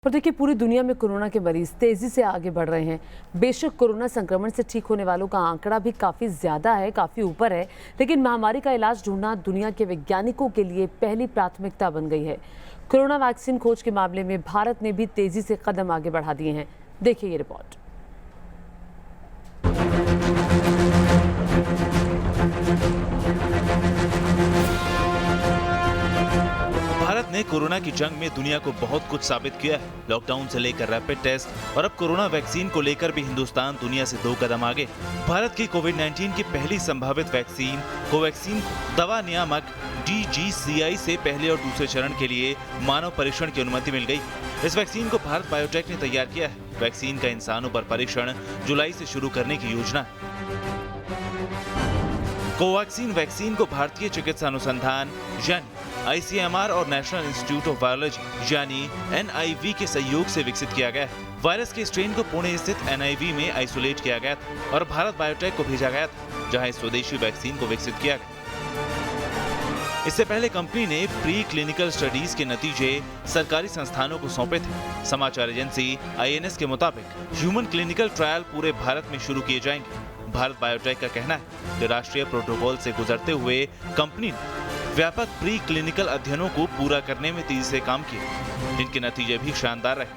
और देखिए, पूरी दुनिया में कोरोना के मरीज तेजी से आगे बढ़ रहे हैं। बेशक कोरोना संक्रमण से ठीक होने वालों का आंकड़ा भी काफी ज्यादा है, काफी ऊपर है, लेकिन महामारी का इलाज ढूंढना दुनिया के वैज्ञानिकों के लिए पहली प्राथमिकता बन गई है। कोरोना वैक्सीन खोज के मामले में भारत ने भी तेजी से कदम आगे बढ़ा दिए हैं। देखिए ये रिपोर्ट। भारत ने कोरोना की जंग में दुनिया को बहुत कुछ साबित किया है। लॉकडाउन से लेकर रैपिड टेस्ट और अब कोरोना वैक्सीन को लेकर भी हिंदुस्तान दुनिया से 2 कदम आगे। भारत की कोविड-19 की पहली संभावित वैक्सीन कोवैक्सीन को दवा नियामक DGCI से पहले और दूसरे चरण के लिए मानव परीक्षण की अनुमति मिल गई। इस वैक्सीन को भारत बायोटेक ने तैयार किया है। वैक्सीन का इंसानों पर परीक्षण जुलाई से शुरू करने की योजना है। कोवैक्सीन वैक्सीन को भारतीय चिकित्सा अनुसंधान यानी ICMR और नेशनल इंस्टीट्यूट ऑफ वायरोलॉजी यानी NIV के सहयोग से विकसित किया गया है। वायरस के स्ट्रेन को पुणे स्थित NIV में आइसोलेट किया गया था और भारत बायोटेक को भेजा गया था, जहां इस स्वदेशी वैक्सीन को विकसित किया गया। इससे पहले कंपनी ने प्री क्लिनिकल स्टडीज के नतीजे सरकारी संस्थानों को सौंपे थे। समाचार एजेंसी INS के मुताबिक ह्यूमन क्लिनिकल ट्रायल पूरे भारत में शुरू किए जाएंगे। भारत बायोटेक का कहना है कि राष्ट्रीय प्रोटोकॉल से गुजरते हुए कंपनी ने व्यापक प्री क्लिनिकल अध्ययनों को पूरा करने में तेजी से काम किया, जिनके नतीजे भी शानदार रहे।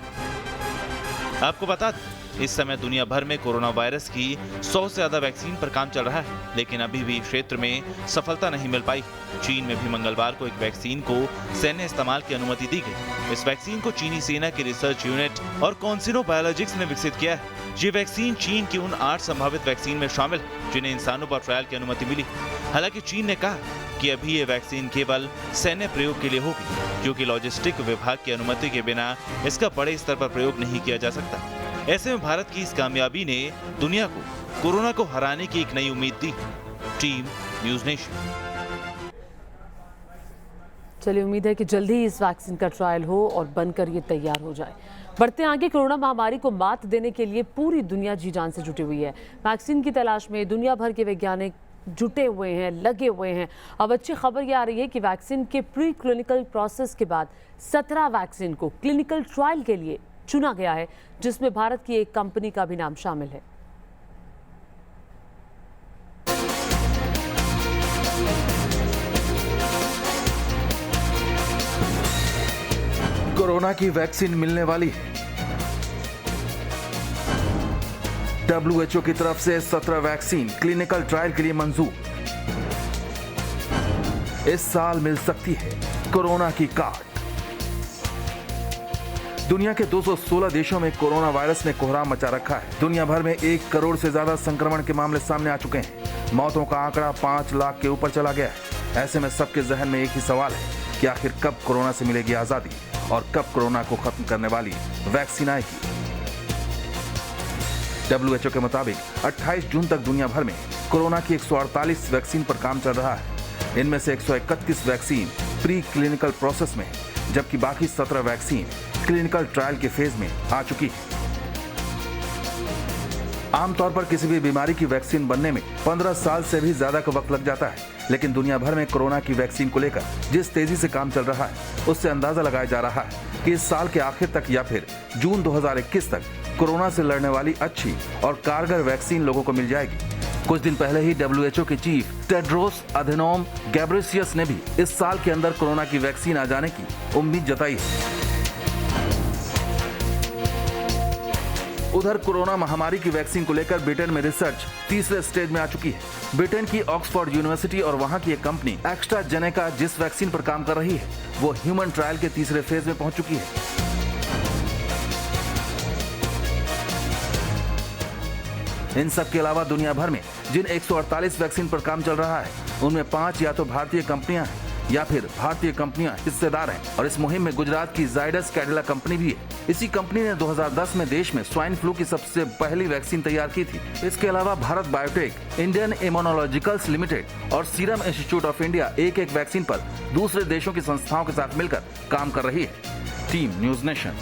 आपको बता दें, इस समय दुनिया भर में कोरोना वायरस की 100 से ज्यादा वैक्सीन पर काम चल रहा है, लेकिन अभी भी क्षेत्र में सफलता नहीं मिल पाई। चीन में भी मंगलवार को एक वैक्सीन को सैन्य इस्तेमाल की अनुमति दी गई। इस वैक्सीन को चीनी सेना की रिसर्च यूनिट और कॉन्सिनो बायोलॉजिक्स ने विकसित किया है। ये वैक्सीन चीन की उन 8 संभावित वैक्सीन में शामिल है जिन्हें इंसानों पर ट्रायल की अनुमति मिली। हालांकि चीन ने कहा कि अभी ये वैक्सीन केवल सैन्य प्रयोग के लिए होगी, क्योंकि लॉजिस्टिक विभाग की अनुमति के बिना इसका बड़े स्तर पर प्रयोग नहीं किया जा सकता। ऐसे में भारत की इस कामयाबी ने दुनिया को कोरोना को हराने की एक नई उम्मीद दी। Team news nation. चलिए, उम्मीद है कि जल्दी ही इस वैक्सीन का ट्रायल हो और बनकर ये तैयार हो जाए। बढ़ते आगे, कोरोना महामारी को मात देने के लिए पूरी दुनिया जी जान से जुटी हुई है। वैक्सीन की तलाश में दुनिया भर के वैज्ञानिक जुटे हुए हैं, लगे हुए हैं। अब अच्छी खबर ये आ रही है कि वैक्सीन के प्री क्लिनिकल प्रोसेस के बाद 17 वैक्सीन को क्लिनिकल ट्रायल के लिए चुना गया है, जिसमें भारत की एक कंपनी का भी नाम शामिल है। कोरोना की वैक्सीन मिलने वाली है। WHO की तरफ से 17 वैक्सीन क्लिनिकल ट्रायल के लिए मंजूर। इस साल मिल सकती है कोरोना की कार्ड। दुनिया के 216 देशों में कोरोना वायरस ने कोहराम मचा रखा है। दुनिया भर में 1 करोड़ से ज्यादा संक्रमण के मामले सामने आ चुके हैं। मौतों का आंकड़ा 5 लाख के ऊपर चला गया है। ऐसे में सबके जहन में एक ही सवाल है कि आखिर कब कोरोना से मिलेगी आजादी और कब कोरोना को खत्म करने वाली वैक्सीन आएगी। WHO के मुताबिक 28 जून तक दुनिया भर में कोरोना की 148 वैक्सीन पर काम चल रहा है। इनमें से 131 वैक्सीन प्री क्लिनिकल प्रोसेस में, जबकि बाकी 17 वैक्सीन क्लिनिकल ट्रायल के फेज में आ चुकी है। आमतौर पर किसी भी बीमारी की वैक्सीन बनने में 15 साल से भी ज्यादा का वक्त लग जाता है, लेकिन दुनिया भर में कोरोना की वैक्सीन को लेकर जिस तेजी से काम चल रहा है, उससे अंदाजा लगाया जा रहा है कि इस साल के आखिर तक या फिर जून 2021 तक कोरोना से लड़ने वाली अच्छी और कारगर वैक्सीन लोगों को मिल जाएगी। कुछ दिन पहले ही WHO के चीफ टेड्रोस अधेनोम गैब्रेसियस ने भी इस साल के अंदर कोरोना की वैक्सीन आ जाने की उम्मीद जताई है। उधर कोरोना महामारी की वैक्सीन को लेकर ब्रिटेन में रिसर्च तीसरे स्टेज में आ चुकी है। ब्रिटेन की ऑक्सफोर्ड यूनिवर्सिटी और वहां की एक कंपनी एस्ट्राजेनेका जिस वैक्सीन पर काम कर रही है, वो ह्यूमन ट्रायल के तीसरे फेज में पहुंच चुकी है। इन सब के अलावा दुनिया भर में जिन 148 वैक्सीन पर काम चल रहा है, उनमें 5 या तो भारतीय कंपनियां हैं या फिर भारतीय कंपनियां हिस्सेदार हैं, और इस मुहिम में गुजरात की जायडस कैडिला कंपनी भी है। इसी कंपनी ने 2010 में देश में स्वाइन फ्लू की सबसे पहली वैक्सीन तैयार की थी। इसके अलावा Bharat biotech, Indian Immunologicals limited और सीरम इंस्टीट्यूट ऑफ इंडिया एक वैक्सीन पर दूसरे देशों की संस्थाओं के साथ मिलकर काम कर रही है। Team news nation.